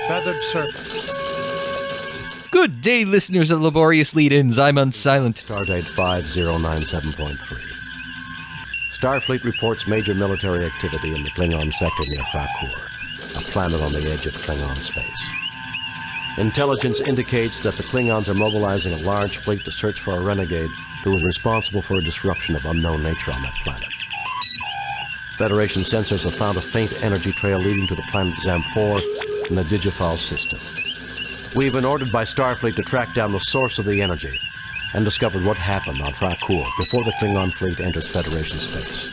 Feathered Serpent. Good day, listeners of Laborious Lead-Ins. I'm Unsilent. Stardate 5097.3. Starfleet reports major military activity in the Klingon sector near Krakur, a planet on the edge of Klingon space. Intelligence indicates that the Klingons are mobilizing a large fleet to search for a renegade who is responsible for a disruption of unknown nature on that planet. Federation sensors have found a faint energy trail leading to the planet Zam-4 in the Digifal system. We've been ordered by Starfleet to track down the source of the energy and discovered what happened on Krakur before the Klingon fleet enters Federation space.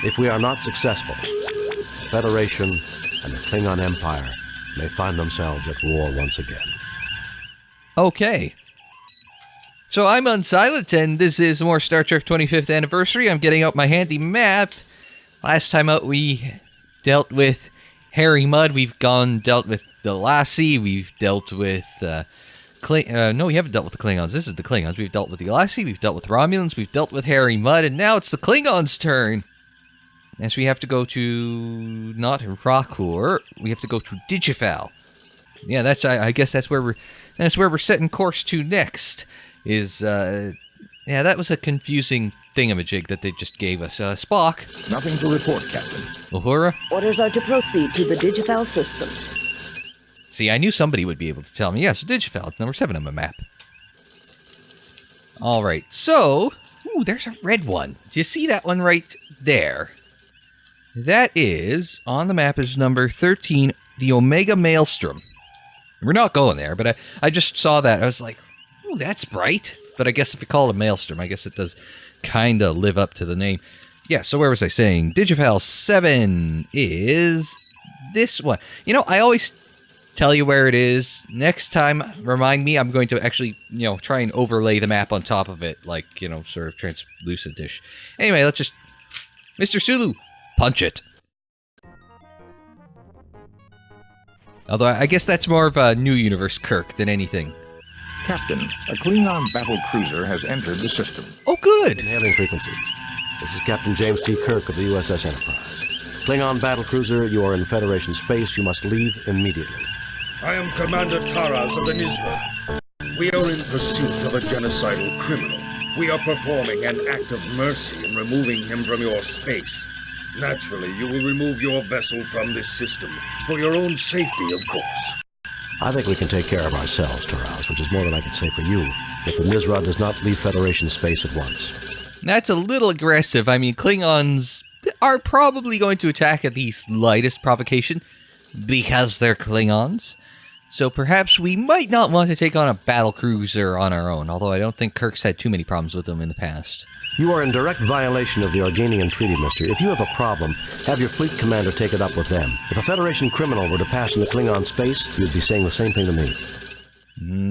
If we are not successful, the Federation and the Klingon Empire may find themselves at war once again. Okay. So I'm Unsilent, and this is more Star Trek 25th Anniversary. I'm getting out my handy map. Last time out, we dealt with Harry Mudd. We've dealt with the Lassie. We've dealt with... no, we haven't dealt with the Klingons. This is the Klingons. We've dealt with the Lassie. We've dealt with Romulans. We've dealt with Harry Mudd. And now it's the Klingons' turn. As we have to go to... not Krakur. We have to go to Digifal. Yeah, that's... I guess that's where we're setting course to next. Yeah, that was a confusing thingamajig that they just gave us. Spock. Nothing to report, Captain. Uhura. Orders are to proceed to the Digifal system. See, I knew somebody would be able to tell me. Yes, Digifal. It's number 7 on my map. All right, so... Ooh, there's a red one. Do you see that one right there? That is, on the map, is number 13, the Omega Maelstrom. We're not going there, but I just saw that. I was like, ooh, that's bright. But I guess if you call it a Maelstrom, I guess it does kind of live up to the name. Yeah, so where was I saying? Digifal 7 is this one. You know, I always tell you where it is. Next time, remind me. I'm going to actually, try and overlay the map on top of it, like, sort of translucent-ish. Anyway, let's just... Mr. Sulu, punch it. Although, I guess that's more of a New Universe Kirk than anything. Captain, a Klingon battle cruiser has entered the system. Oh, good. Inhaling frequencies. This is Captain James T. Kirk of the USS Enterprise. Klingon battlecruiser, you are in Federation space. You must leave immediately. I am Commander Taraz of the Nizra. We are in pursuit of a genocidal criminal. We are performing an act of mercy in removing him from your space. Naturally, you will remove your vessel from this system, for your own safety, of course. I think we can take care of ourselves, Taraz, which is more than I can say for you, if the Nizra does not leave Federation space at once. That's a little aggressive. I mean, Klingons are probably going to attack at the slightest provocation, because they're Klingons. So perhaps we might not want to take on a battlecruiser on our own, although I don't think Kirk's had too many problems with them in the past. You are in direct violation of the Organian Treaty, mister. If you have a problem, have your fleet commander take it up with them. If a Federation criminal were to pass into Klingon space, you'd be saying the same thing to me.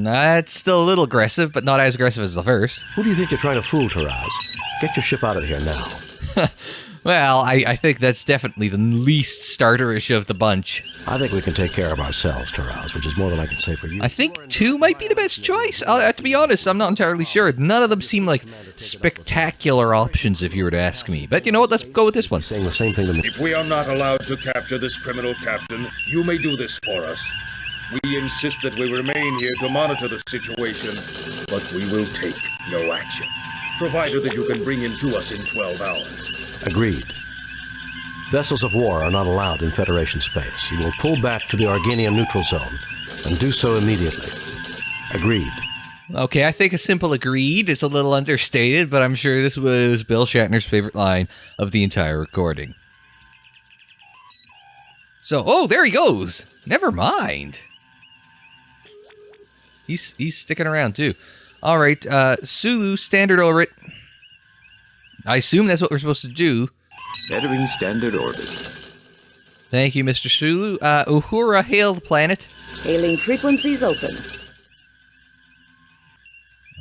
That's still a little aggressive, but not as aggressive as the first. Who do you think you're trying to fool, Taraz? Get your ship out of here now. Well, I think that's definitely the least starterish of the bunch. I think we can take care of ourselves, Taraz, which is more than I can say for you. I think 2 might be the best choice. To be honest, I'm not entirely sure. None of them seem like spectacular options, if you were to ask me. But you know what? Let's go with this one. Saying the same thing to me. If we are not allowed to capture this criminal captain, you may do this for us. We insist that we remain here to monitor the situation, but we will take no action, provided that you can bring him to us in 12 hours. Agreed. Vessels of war are not allowed in Federation space. You will pull back to the Organian neutral zone, and do so immediately. Agreed. Okay, I think a simple agreed is a little understated, but I'm sure this was Bill Shatner's favorite line of the entire recording. So, oh, there he goes. Never mind. He's sticking around, too. All right, Sulu, standard orbit. I assume that's what we're supposed to do. Entering standard orbit. Thank you, Mr. Sulu. Uhura, hail the planet. Hailing frequencies open.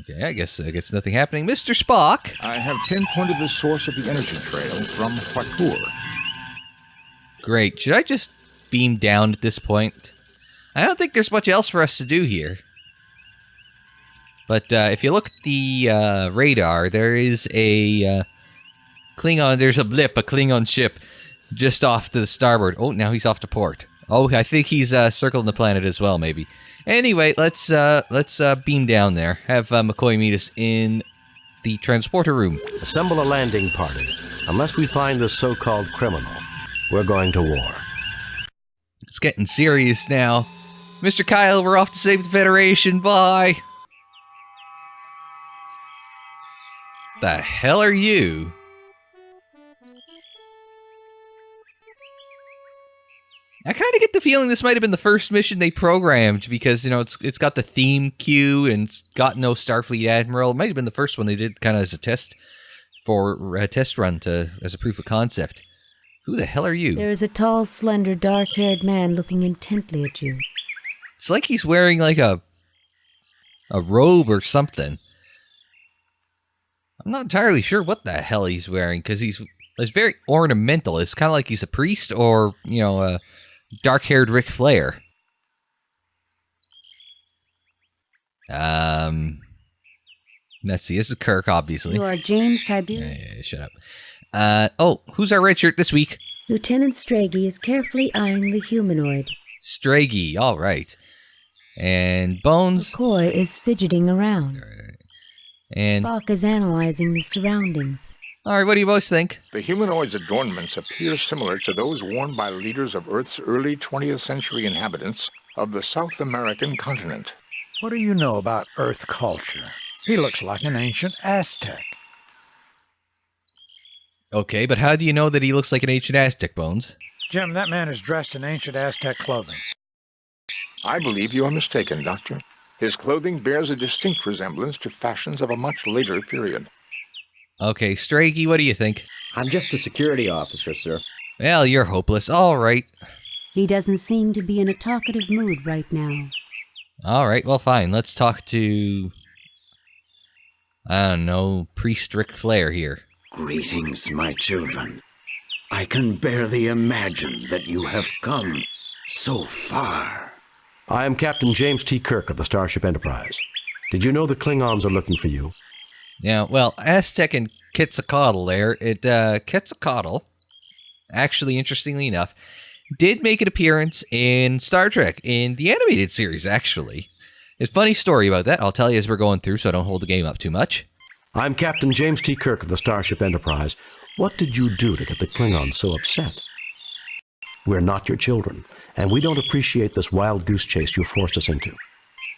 Okay, I guess nothing happening. Mr. Spock. I have pinpointed the source of the energy trail from Krakur. Great. Should I just beam down at this point? I don't think there's much else for us to do here. But if you look at the radar, there is a Klingon. There's a blip, a Klingon ship, just off to the starboard. Oh, now he's off to port. Oh, I think he's circling the planet as well, maybe. Anyway, let's beam down there. Have McCoy meet us in the transporter room. Assemble a landing party. Unless we find this so-called criminal, we're going to war. It's getting serious now. Mr. Kyle, we're off to save the Federation. Bye. The hell are you? I kind of get the feeling this might have been the first mission they programmed because, it's got the theme cue and it's got no Starfleet Admiral. It might have been the first one they did kind of as a test for a test run as a proof of concept. Who the hell are you? There is a tall, slender, dark-haired man looking intently at you. It's like he's wearing like a robe or something. I'm not entirely sure what the hell he's wearing because it's very ornamental. It's kind of like he's a priest or, a dark-haired Ric Flair. Let's see. This is Kirk, obviously. You are James Tiberius. Yeah, shut up. Who's our red shirt this week? Lieutenant Stragey is carefully eyeing the humanoid. Stragey, all right. And Bones? McCoy is fidgeting around. And Spock is analyzing the surroundings. All right, what do you boys think? The humanoid's adornments appear similar to those worn by leaders of Earth's early 20th century inhabitants of the South American continent. What do you know about Earth culture? He looks like an ancient Aztec. Okay, but how do you know that he looks like an ancient Aztec, Bones? Jim, that man is dressed in ancient Aztec clothing. I believe you are mistaken, Doctor. His clothing bears a distinct resemblance to fashions of a much later period. Okay, Stragey, what do you think? I'm just a security officer, sir. Well, you're hopeless. All right. He doesn't seem to be in a talkative mood right now. All right, well, fine. Let's talk to, I don't know, Priest Ric Flair here. Greetings, my children. I can barely imagine that you have come so far. I am Captain James T. Kirk of the Starship Enterprise. Did you know the Klingons are looking for you? Yeah, well, Aztec and Quetzalcoatl there. Quetzalcoatl, actually, interestingly enough, did make an appearance in Star Trek, in the animated series, actually. It's a funny story about that. I'll tell you as we're going through, so I don't hold the game up too much. I'm Captain James T. Kirk of the Starship Enterprise. What did you do to get the Klingons so upset? We're not your children, and we don't appreciate this wild goose chase you forced us into.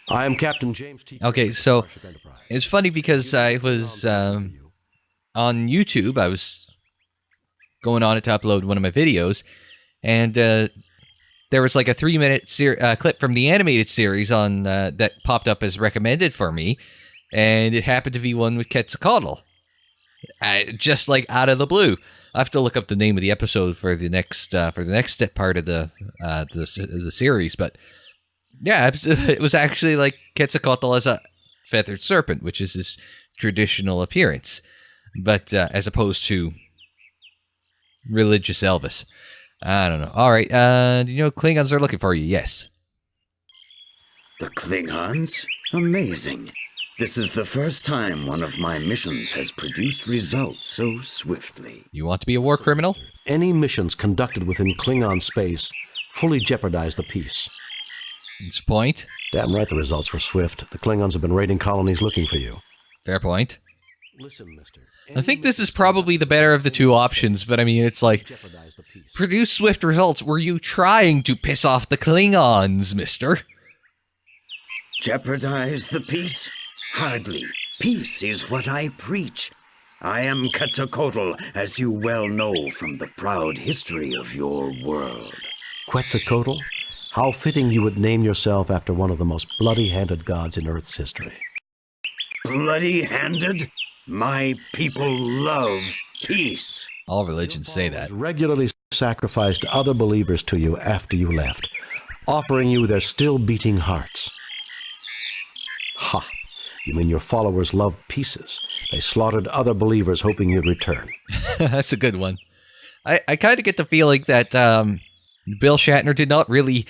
I am Captain James T. Okay, so it's funny because I was on YouTube. I was going on it to upload one of my videos, and there was like a 3-minute clip from the animated series on that popped up as recommended for me, and it happened to be one with Quetzalcoatl. Just like out of the blue. I have to look up the name of the episode for the next part of the series, but yeah, it was actually like Quetzalcoatl as a feathered serpent, which is his traditional appearance, but as opposed to religious Elvis. I don't know. All right, Klingons are looking for you. Yes. The Klingons? Amazing. This is the first time one of my missions has produced results so swiftly. You want to be a war criminal? Any missions conducted within Klingon space fully jeopardize the peace. That's a point. Damn right the results were swift. The Klingons have been raiding colonies looking for you. Fair point. Listen, mister. I think this is probably the better of the two options, but I mean, it's like, produce swift results. Were you trying to piss off the Klingons, mister? Jeopardize the peace? Hardly. Peace is what I preach. I am Quetzalcoatl, as you well know from the proud history of your world. Quetzalcoatl? How fitting you would name yourself after one of the most bloody-handed gods in Earth's history. Bloody-handed? My people love peace. All religions say that. Regularly sacrificed other believers to you after you left, offering you their still-beating hearts. Ha! You mean your followers loved pieces? They slaughtered other believers hoping you'd return. That's a good one. I kind of get the feeling that Bill Shatner did not really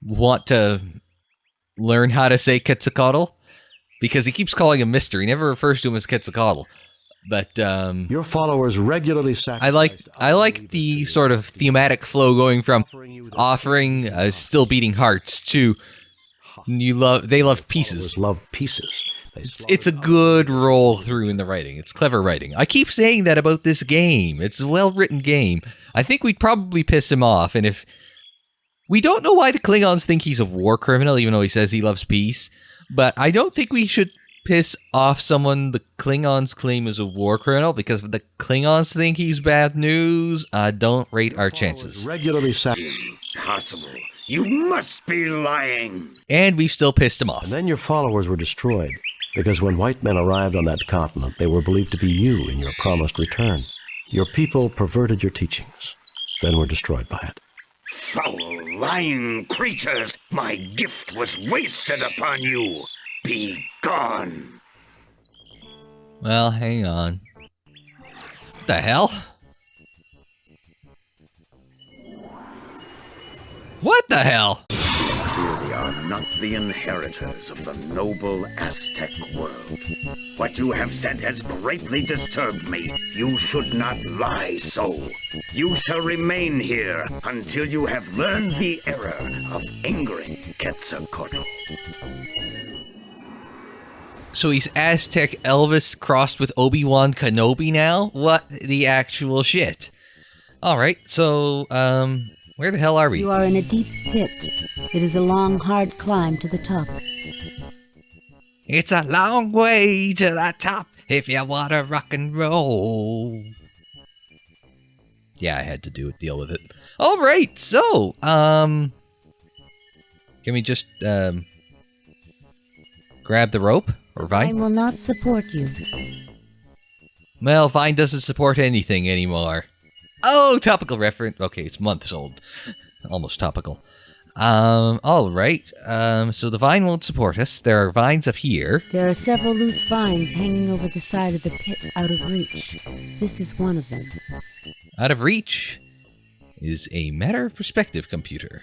want to learn how to say Quetzalcoatl because he keeps calling him Mister. He never refers to him as Quetzalcoatl. But Your followers regularly sacrifice. I like the sort of thematic flow going from offering still beating hearts to they love pieces. Love pieces. It's a good roll through in the writing. It's clever writing. I keep saying that about this game. It's a well-written game. I think we'd probably piss him off, and if... We don't know why the Klingons think he's a war criminal, even though he says he loves peace, but I don't think we should piss off someone the Klingons claim is a war criminal, because if the Klingons think he's bad news, don't rate our chances. Regularly Impossible. You must be lying. And we still pissed him off. And then your followers were destroyed, because when white men arrived on that continent, they were believed to be you in your promised return. Your people perverted your teachings, then were destroyed by it. Foul, lying creatures! My gift was wasted upon you! Be gone! Well, hang on. What the hell? What the hell? Clearly are not the inheritors of the noble Aztec world. What you have said has greatly disturbed me. You should not lie so. You shall remain here until you have learned the error of angering Quetzalcoatl. So he's Aztec Elvis crossed with Obi-Wan Kenobi now? What the actual shit? Alright, so, where the hell are we? You are in a deep pit. It is a long, hard climb to the top. It's a long way to the top if you want to rock and roll. Yeah, I had to deal with it. Alright, so, can we just, grab the rope? Or Vine? I will not support you. Well, Vine doesn't support anything anymore. Oh, topical reference. Okay, it's months old. Almost topical. Alright. So the vine won't support us. There are vines up here. There are several loose vines hanging over the side of the pit out of reach. This is one of them. Out of reach is a matter of perspective, computer.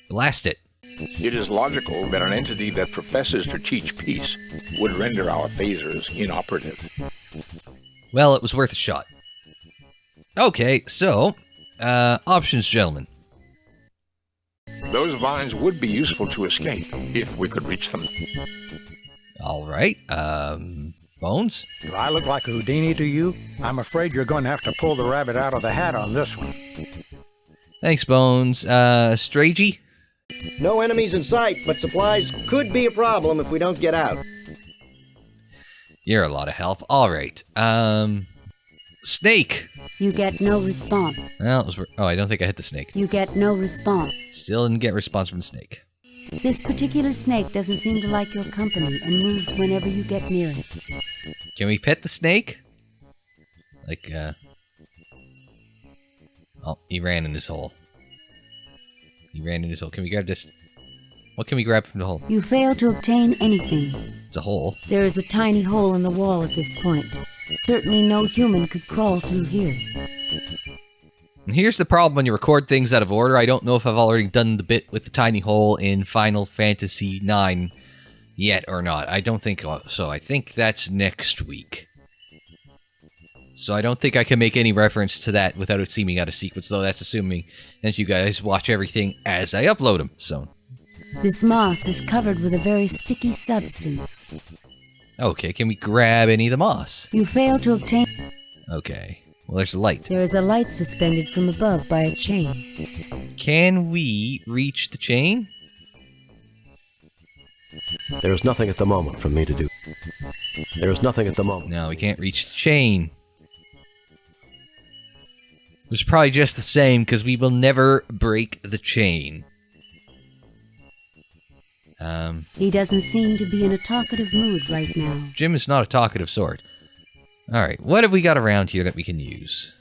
Blast it. It is logical that an entity that professes to teach peace would render our phasers inoperative. Well, it was worth a shot. Okay, so, options, gentlemen. Those vines would be useful to escape if we could reach them. Alright, Bones? Do I look like Houdini to you? I'm afraid you're going to have to pull the rabbit out of the hat on this one. Thanks, Bones. Stragey? No enemies in sight, but supplies could be a problem if we don't get out. You're a lot of help. Alright, Snake! You get no response. Well, it was... Oh, I don't think I hit the snake. You get no response. Still didn't get response from the snake. This particular snake doesn't seem to like your company and moves whenever you get near it. Can we pet the snake? Like, Oh, he ran in his hole. He ran in his hole. Can we grab this? What can we grab from the hole? You fail to obtain anything. It's a hole. There is a tiny hole in the wall at this point. Certainly no human could crawl through here. And here's the problem when you record things out of order. I don't know if I've already done the bit with the tiny hole in Final Fantasy IX yet or not. I don't think so. I think that's next week. So I don't think I can make any reference to that without it seeming out of sequence, though that's assuming that you guys watch everything as I upload them, so... This moss is covered with a very sticky substance. Okay, can we grab any of the moss? You fail to obtain... Okay. Well, there's a light. There is a light suspended from above by a chain. Can we reach the chain? There is nothing at the moment for me to do. There is nothing at the moment. No, we can't reach the chain. It was probably just the same, because we will never break the chain. He doesn't seem to be in a talkative mood right now. Jim is not a talkative sort. Alright, what have we got around here that we can use?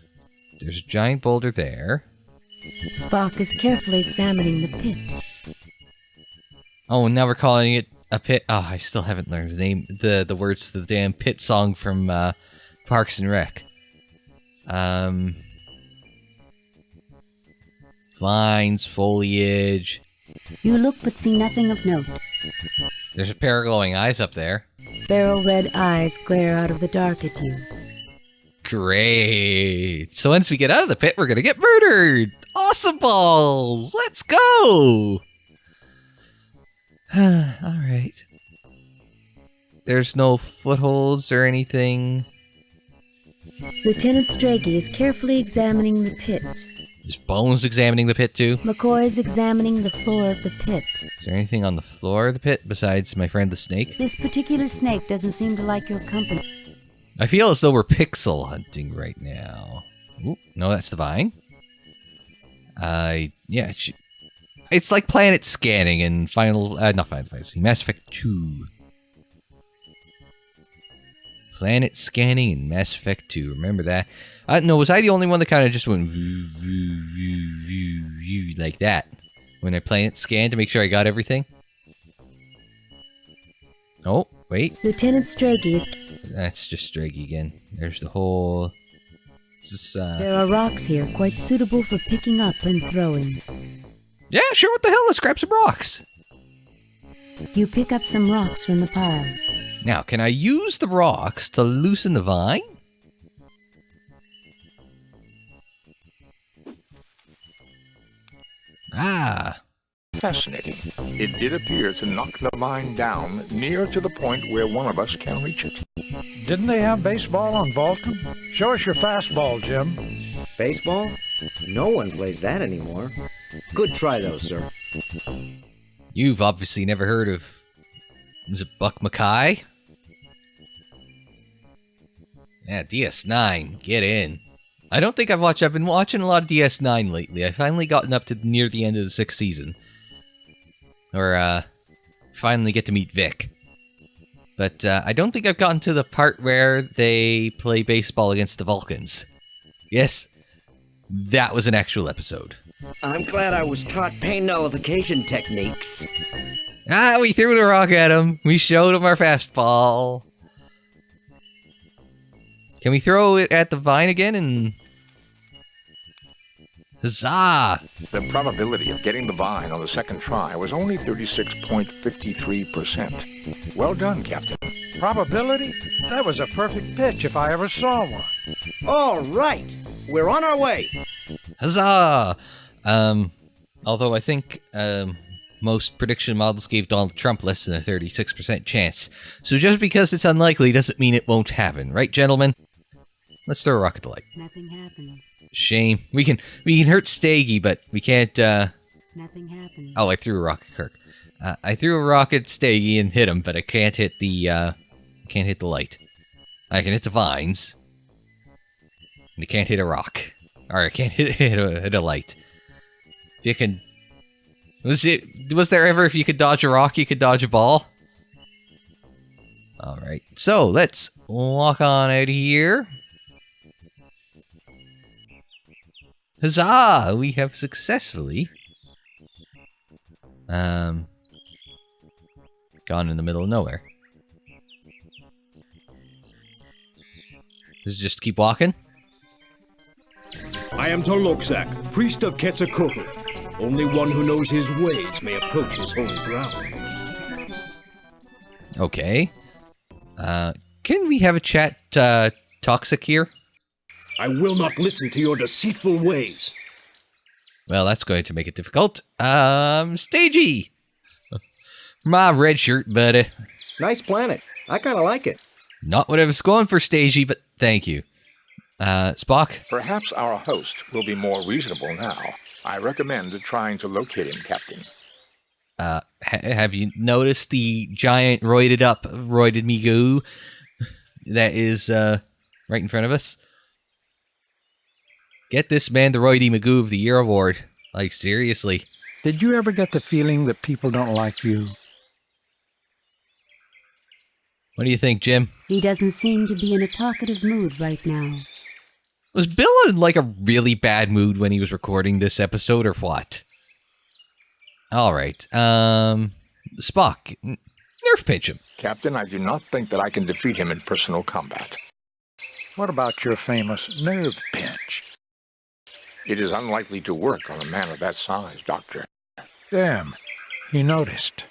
There's a giant boulder there. Spock is carefully examining the pit. Oh, and now we're calling it a pit. Oh, I still haven't learned the name, the words to the damn pit song from Parks and Rec. Vines, foliage. You look but see nothing of note. There's a pair of glowing eyes up there. Feral red eyes glare out of the dark at you. Great. So once we get out of the pit, we're going to get murdered. Awesome balls. Let's go. All right. There's no footholds or anything. Lieutenant Strachey is carefully examining the pit. Is Bones examining the pit too? McCoy is examining the floor of the pit. Is there anything on the floor of the pit besides my friend the snake? This particular snake doesn't seem to like your company. I feel as though we're pixel hunting right now. Ooh, no, that's the vine. Yeah, it's like planet scanning in not Final Fantasy, Mass Effect 2. Planet scanning in Mass Effect 2, remember that? No, was I the only one that kind of just went view, view, view, view, view, like that when I planet scanned to make sure I got everything? Oh, wait. Lieutenant Strachey is... That's just Strachey again. There's the whole... There are rocks here, quite suitable for picking up and throwing. Yeah, sure, what the hell? Let's grab some rocks. You pick up some rocks from the pile. Now, can I use the rocks to loosen the vine? Ah. Fascinating. It did appear to knock the vine down near to the point where one of us can reach it. Didn't they have baseball on Vulcan? Show us your fastball, Jim. Baseball? No one plays that anymore. Good try, though, sir. You've obviously never heard of... Was it Buck Mackay? Yeah, DS9. Get in. I don't think I've been watching a lot of DS9 lately. I've finally gotten up to near the end of the 6th season. Or, finally get to meet Vic. But, I don't think I've gotten to the part where they play baseball against the Vulcans. Yes, that was an actual episode. I'm glad I was taught pain nullification techniques. Ah, we threw the rock at him. We showed him our fastball. Can we throw it at the vine again and... Huzzah! The probability of getting the vine on the second try was only 36.53%. Well done, Captain. Probability? That was a perfect pitch if I ever saw one. All right, we're on our way. Huzzah! Although I think, most prediction models gave Donald Trump less than a 36% chance. So just because it's unlikely doesn't mean it won't happen, right, gentlemen? Let's throw a rock at the light. Nothing happens. Shame. We can hurt Stagey, but we can't, Nothing happens. Oh, I threw a rock at Kirk. I threw a rock at Stagey and hit him, but I can't hit the, light. I can hit the vines. And I can't hit a rock. Or I can't hit a light. If you can... Was there ever, if you could dodge a rock, you could dodge a ball? Alright, so let's walk on out of here. Huzzah! We have successfully gone in the middle of nowhere. Does it just keep walking? I am Tolokzak, priest of Quetzalcoatl. Only one who knows his ways may approach his holy ground. Okay. Can we have a chat, Toxic here? I will not listen to your deceitful ways. Well, that's going to make it difficult. Stagey! My red shirt, buddy. Nice planet. I kind of like it. Not what I was going for, Stagey, but thank you. Spock? Perhaps our host will be more reasonable now. I recommend trying to locate him, Captain. Have you noticed the giant roided Magoo that is, right in front of us? Get this man the Roidy Magoo of the Year award. Like, seriously. Did you ever get the feeling that people don't like you? What do you think, Jim? He doesn't seem to be in a talkative mood right now. Was Bill in, like, a really bad mood when he was recording this episode, or what? Alright, Spock, nerf pinch him. Captain, I do not think that I can defeat him in personal combat. What about your famous nerve pinch? It is unlikely to work on a man of that size, Doctor. Damn, he noticed.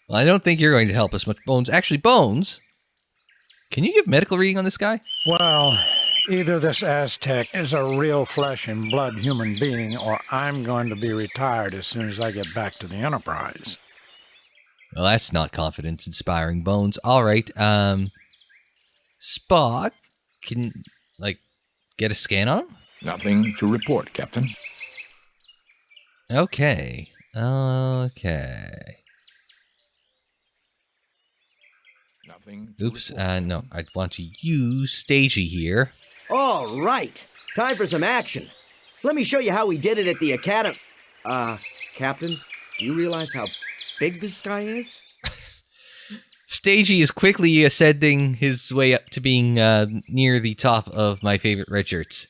Well, I don't think you're going to help us much, Bones. Actually, Bones, can you give medical reading on this guy? Well, either this Aztec is a real flesh and blood human being, or I'm going to be retired as soon as I get back to the Enterprise. Well, that's not confidence-inspiring, Bones. All right, Spock, can, get a scan on him? Nothing to report, Captain. Okay. Nothing to Oops, report. no, I'd want to use Stagey here. All right. Time for some action. Let me show you how we did it at the Academy. Captain, do you realize how big this guy is? Stagey is quickly ascending his way up to being near the top of my favorite red shirts.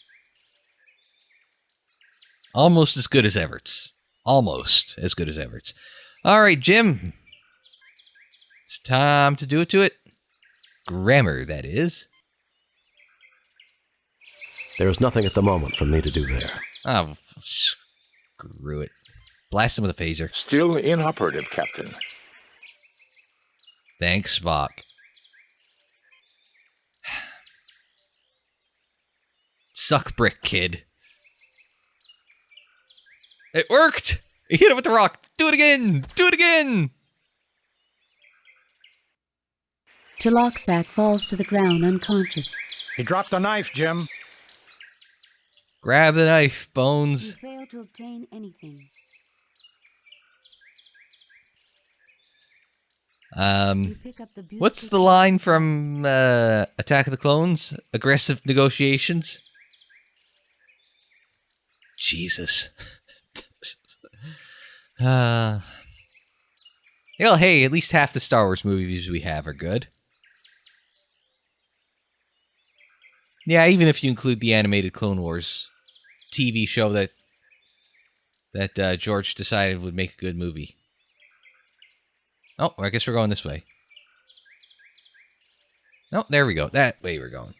Almost as good as Everett's. Almost as good as Everett's. All right, Jim. It's time to do it to it. Grammar, that is. There is nothing at the moment for me to do there. Oh, screw it. Blast him with a phaser. Still inoperative, Captain. Thanks, Spock. Suck brick, kid. It worked! He hit it with the rock. Do it again! Do it again! Chalaksak falls to the ground unconscious. He dropped the knife, Jim. Grab the knife, Bones. You fail to obtain anything. You pick up the What's beautiful- the line from Attack of the Clones? Aggressive negotiations? Jesus. Well, hey, at least half the Star Wars movies we have are good. Yeah, even if you include the animated Clone Wars TV show that George decided would make a good movie. Oh, I guess we're going this way. Oh, there we go. That way we're going.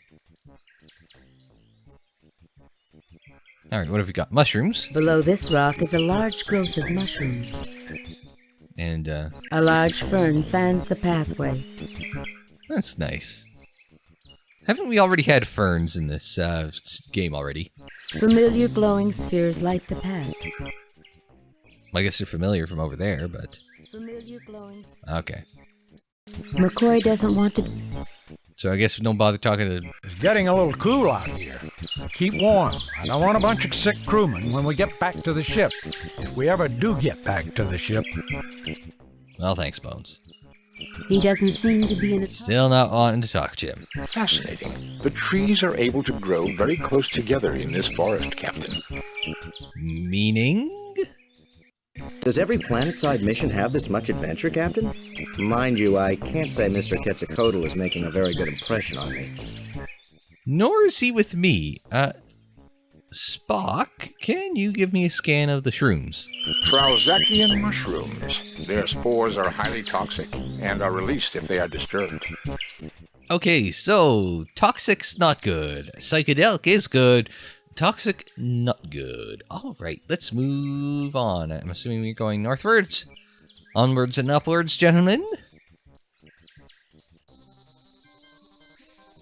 All right, what have we got? Mushrooms. Below this rock is a large growth of mushrooms. And, A large fern fans the pathway. that's nice. Haven't we already had ferns in this game already? Familiar glowing spheres light the path. I guess they're familiar from over there, but... Familiar glowing spheres. Okay. McCoy doesn't want to... So I guess don't bother talking to... It's getting a little cool out here. Keep warm. I don't want a bunch of sick crewmen when we get back to the ship. If we ever do get back to the ship. Well, thanks, Bones. He doesn't seem to be in a... Still not wanting to talk, Jim. Fascinating. The trees are able to grow very close together in this forest, Captain. Meaning? Does every planet-side mission have this much adventure, Captain? Mind you, I can't say Mr. Quetzalcoatl is making a very good impression on me. Nor is he with me. Spock, can you give me a scan of the shrooms? Trauzakian mushrooms. Their spores are highly toxic and are released if they are disturbed. Okay, so toxic's not good. Psychedelic is good. Toxic, not good. All right, let's move on. I'm assuming we're going northwards. Onwards and upwards, gentlemen.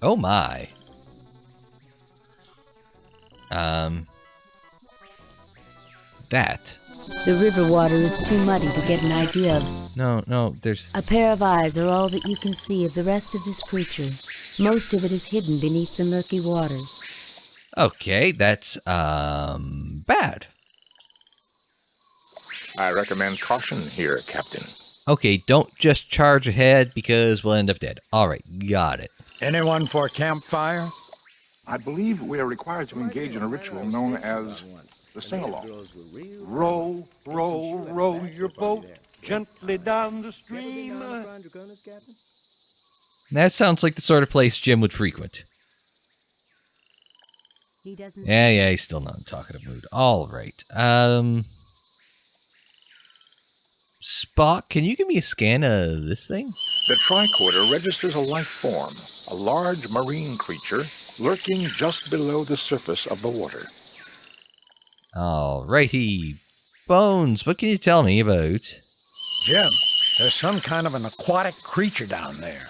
Oh my. That. The river water is too muddy to get an idea of. No, there's... A pair of eyes are all that you can see of the rest of this creature. Most of it is hidden beneath the murky water. Okay, that's, bad. I recommend caution here, Captain. Okay, don't just charge ahead because we'll end up dead. All right, got it. Anyone for a campfire? I believe we are required to engage in a ritual known as the sing-along. Row, row, row your boat gently down the stream. That sounds like the sort of place Jim would frequent. He doesn't. Yeah, he's still not in talkative mood. All right. Spock, can you give me a scan of this thing? The tricorder registers a life form, a large marine creature lurking just below the surface of the water. All righty. Bones, what can you tell me about? Jim, There's some kind of an aquatic creature down there.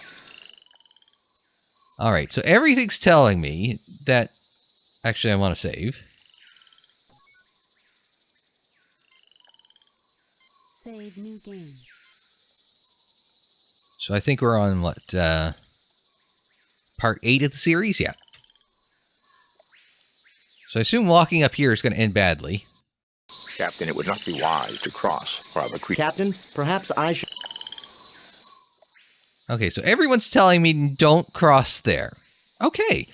All right, so everything's telling me that... Actually, I want to save. Save new game. So I think we're on, what, part 8 of the series? Yeah. So I assume walking up here is going to end badly. Captain, it would not be wise to cross while the creature... Captain, perhaps I should... Okay, so everyone's telling me don't cross there. Okay.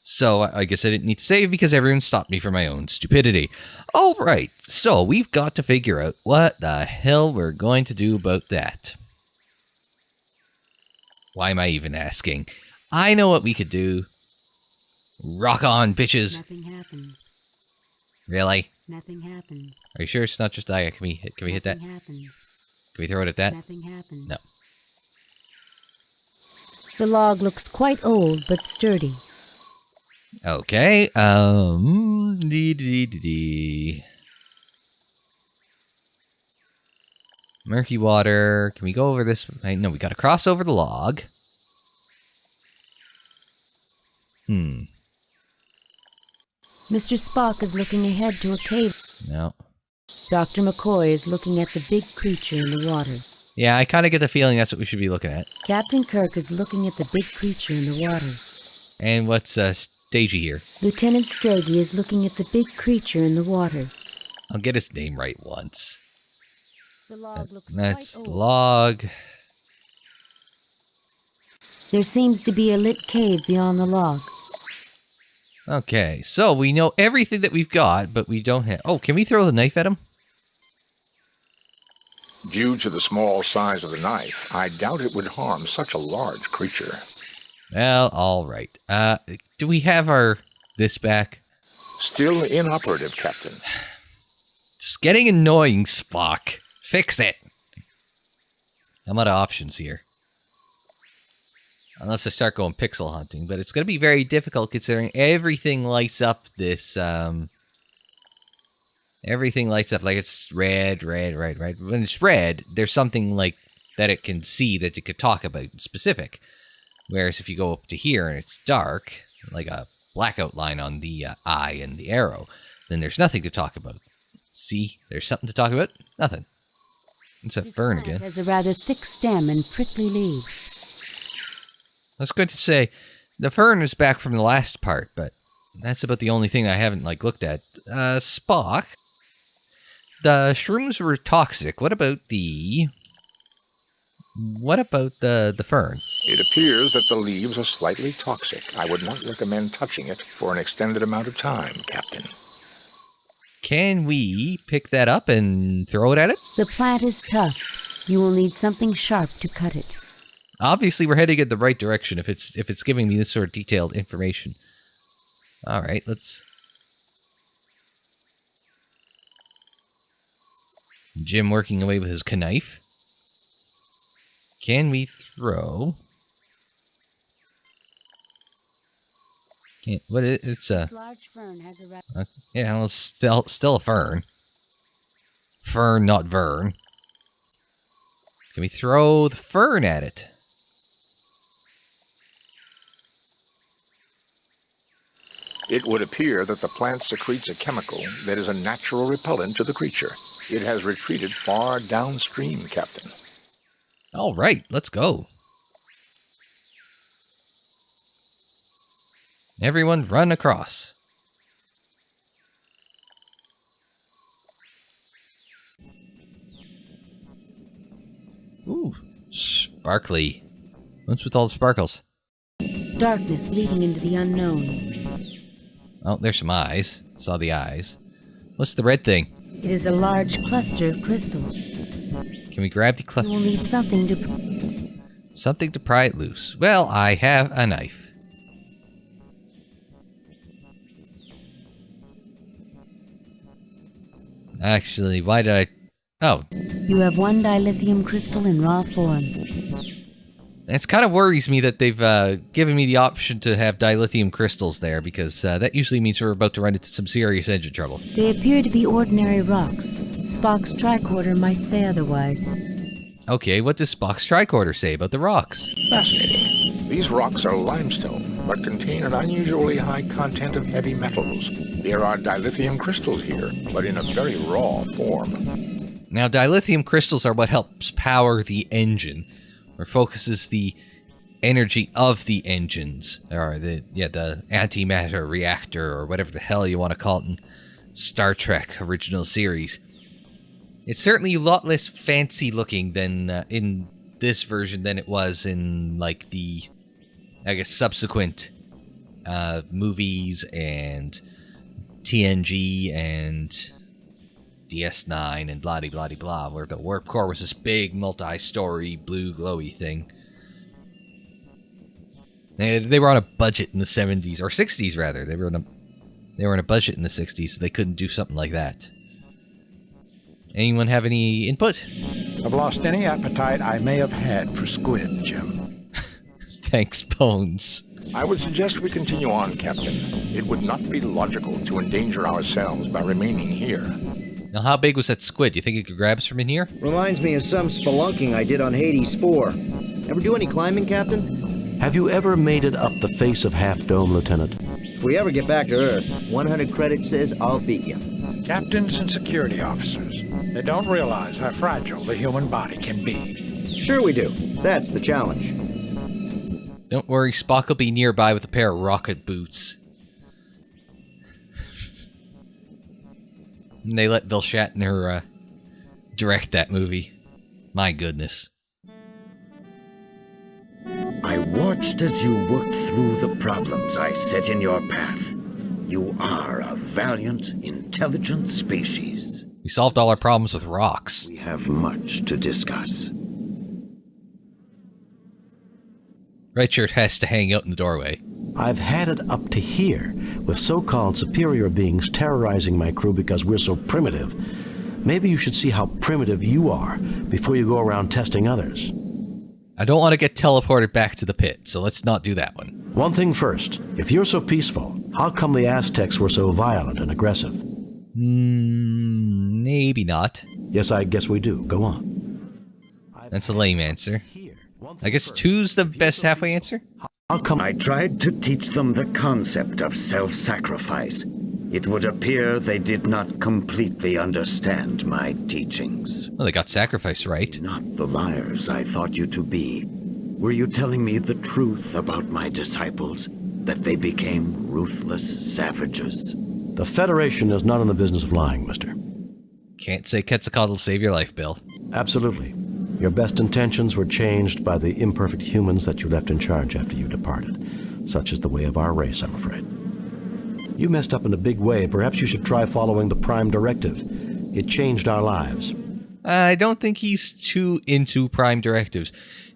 So I guess I didn't need to save because everyone stopped me for my own stupidity. All right, so we've got to figure out what the hell we're going to do about that. Why am I even asking? I know what we could do. Rock on, bitches. Nothing happens. Really? Nothing happens. Are you sure it's not just Aya? Can we hit that? Nothing happens. Can we throw it at that? Nothing happens. No. The log looks quite old but sturdy. Okay, Murky water. Can we go over this? No, we gotta cross over the log. Mr. Spock is looking ahead to a cave. No. Dr. McCoy is looking at the big creature in the water. Yeah, I kind of get the feeling that's what we should be looking at. Captain Kirk is looking at the big creature in the water. And what's Stagey here? Lieutenant Stragey is looking at the big creature in the water. I'll get his name right once. The log looks That's quite the old. log. There seems to be a lit cave beyond the log. Okay, so we know everything that we've got, but we don't have... Oh, can we throw the knife at him? Due to the small size of the knife, I doubt it would harm such a large creature. Well, all right. Do we have this back? Still inoperative, Captain. It's getting annoying, Spock. Fix it. I'm out of options here. Unless I start going pixel hunting, but it's going to be very difficult considering everything lights up this, everything lights up like it's red. When it's red, there's something like that it can see that it could talk about in specific. Whereas if you go up to here and it's dark, like a black outline on the eye and the arrow, then there's nothing to talk about. See, there's something to talk about? Nothing. It's a fern again. It has a rather thick stem and prickly leaves. I was going to say, the fern is back from the last part, but that's about the only thing I haven't, looked at. Spock, the shrooms were toxic. What about the fern? It appears that the leaves are slightly toxic. I would not recommend touching it for an extended amount of time, Captain. Can we pick that up and throw it at it? The plant is tough. You will need something sharp to cut it. Obviously, we're heading in the right direction if it's giving me this sort of detailed information. All right, let's... Jim working away with his knife. Can we throw... Can't, what is it? It's a... This large fern has a... yeah, well, it's still a fern. Fern, not vern. Can we throw the fern at it? It would appear that the plant secretes a chemical that is a natural repellent to the creature. It has retreated far downstream, Captain. All right, let's go. Everyone run across. Ooh, sparkly. What's with all the sparkles? Darkness leading into the unknown. Oh, there's some eyes. Saw the eyes. What's the red thing? It is a large cluster of crystals. Can we grab the You will need something to... something to pry it loose? Well, I have a knife. Actually, why did I... Oh. You have one dilithium crystal in raw form. It kind of worries me that they've given me the option to have dilithium crystals there, because that usually means we're about to run into some serious engine trouble. They appear to be ordinary rocks. Spock's tricorder might say otherwise. Okay, what does Spock's tricorder say about the rocks? Fascinating. These rocks are limestone, but contain an unusually high content of heavy metals. There are dilithium crystals here, but in a very raw form. Now, dilithium crystals are what helps power the engine, or focuses the energy of the engines, or the antimatter reactor, or whatever the hell you want to call it in Star Trek original series. It's certainly a lot less fancy looking than in this version than it was in, like, the, I guess, subsequent movies and TNG and DS9 and blah-de-blah-de-blah, where the warp core was this big multi-story blue glowy thing. They were on a budget in the 70s, or 60s rather. They were on a budget in the 60s, so they couldn't do something like that. Anyone have any input? I've lost any appetite I may have had for squid, Jim. Thanks, Bones. I would suggest we continue on, Captain. It would not be logical to endanger ourselves by remaining here. Now, how big was that squid? You think it could grab us from in here? Reminds me of some spelunking I did on Hades 4. Ever do any climbing, Captain? Have you ever made it up the face of Half Dome, Lieutenant? If we ever get back to Earth, 100 credits says I'll beat you. Captains and security officers, they don't realize how fragile the human body can be. Sure we do. That's the challenge. Don't worry, Spock will be nearby with a pair of rocket boots. And they let Bill Shatner direct that movie. My goodness. I watched as you worked through the problems I set in your path. You are a valiant, intelligent species. We solved all our problems with rocks. We have much to discuss. Red Shirt has to hang out in the doorway. I've had it up to here, with so-called superior beings terrorizing my crew because we're so primitive. Maybe you should see how primitive you are before you go around testing others. I don't want to get teleported back to the pit, so let's not do that one. One thing first. If you're so peaceful, how come the Aztecs were so violent and aggressive? Maybe not. Yes, I guess we do. Go on. That's a lame answer. I guess 2's the best halfway answer? How come I tried to teach them the concept of self-sacrifice. It would appear they did not completely understand my teachings. Well, they got sacrifice right. Not the liars I thought you to be. Were you telling me the truth about my disciples? That they became ruthless savages? The Federation is not in the business of lying, mister. Can't say Quetzalcoatl will save your life, Bill. Absolutely. Your best intentions were changed by the imperfect humans that you left in charge after you departed. Such is the way of our race, I'm afraid. You messed up in a big way. Perhaps you should try following the Prime Directive. It changed our lives. I don't think he's too into Prime Directives.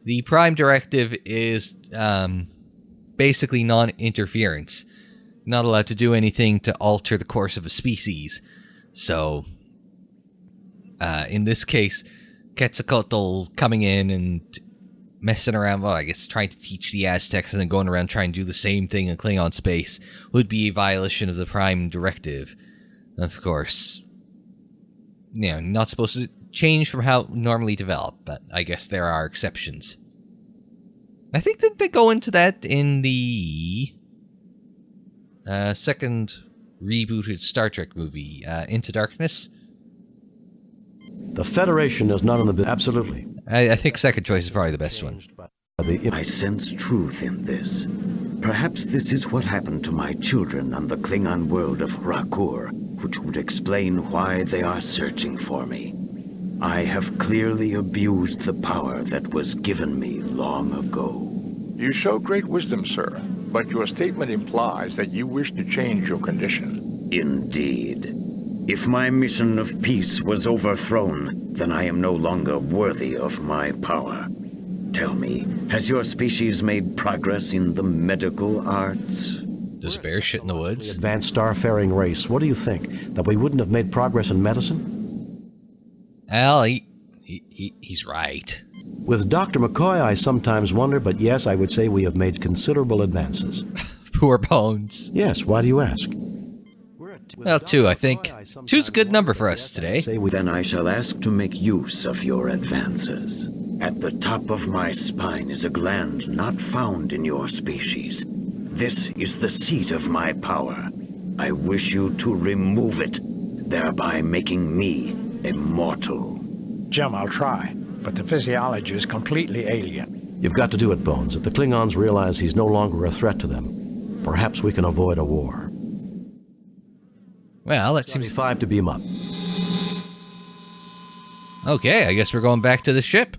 The Prime Directive is basically non-interference. Not allowed to do anything to alter the course of a species. So, in this case, Quetzalcoatl coming in and messing around, well, I guess trying to teach the Aztecs and then going around trying to do the same thing in Klingon space would be a violation of the Prime Directive. Of course, you know, not supposed to change from how it normally developed, but I guess there are exceptions. I think that they go into that in the second rebooted Star Trek movie, Into Darkness. The Federation is not in the... Absolutely. I think second choice is probably the best one. I sense truth in this. Perhaps this is what happened to my children on the Klingon world of Rakur, which would explain why they are searching for me. I have clearly abused the power that was given me long ago. You show great wisdom, sir, but your statement implies that you wish to change your condition. Indeed. If my mission of peace was overthrown, then I am no longer worthy of my power. Tell me, has your species made progress in the medical arts? Does a bear shit in the woods? Advanced starfaring race. What do you think? That we wouldn't have made progress in medicine? Well, he's right. With Dr. McCoy, I sometimes wonder, but yes, I would say we have made considerable advances. Poor Bones. Yes, why do you ask? Well, 2, I think. 2's a good number for us today. Then I shall ask to make use of your advances. At the top of my spine is a gland not found in your species. This is the seat of my power. I wish you to remove it, thereby making me immortal. Jim, I'll try, but the physiology is completely alien. You've got to do it, Bones. If the Klingons realize he's no longer a threat to them, perhaps we can avoid a war. Well, that seems... 5 to beam up. Okay, I guess we're going back to the ship.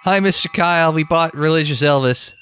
Hi, Mr. Kyle. We bought Religious Elvis.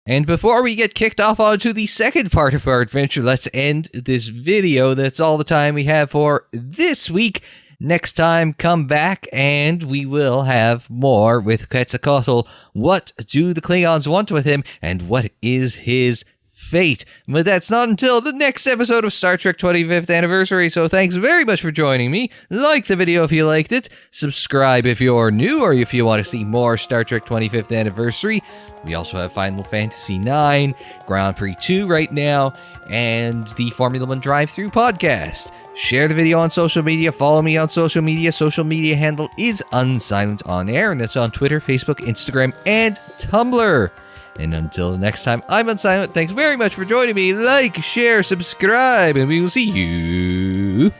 And before we get kicked off onto the second part of our adventure, let's end this video. That's all the time we have for this week. Next time, come back and we will have more with Quetzalcoatl. What do the Klingons want with him, and what is his fate? But that's not until the next episode of Star Trek 25th Anniversary, so thanks very much for joining me. Like the video if you liked it, subscribe if you're new, or if you want to see more Star Trek 25th Anniversary. We also have Final Fantasy IX, Grand Prix 2 right now, and the Formula 1 Drive-Thru podcast. Share the video on social media, follow me on social media. Social media handle is Unsilent On Air, and that's on Twitter, Facebook, Instagram, and Tumblr. And until next time, I'm Unsilent. Thanks very much for joining me. Like, share, subscribe, and we will see you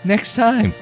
next time.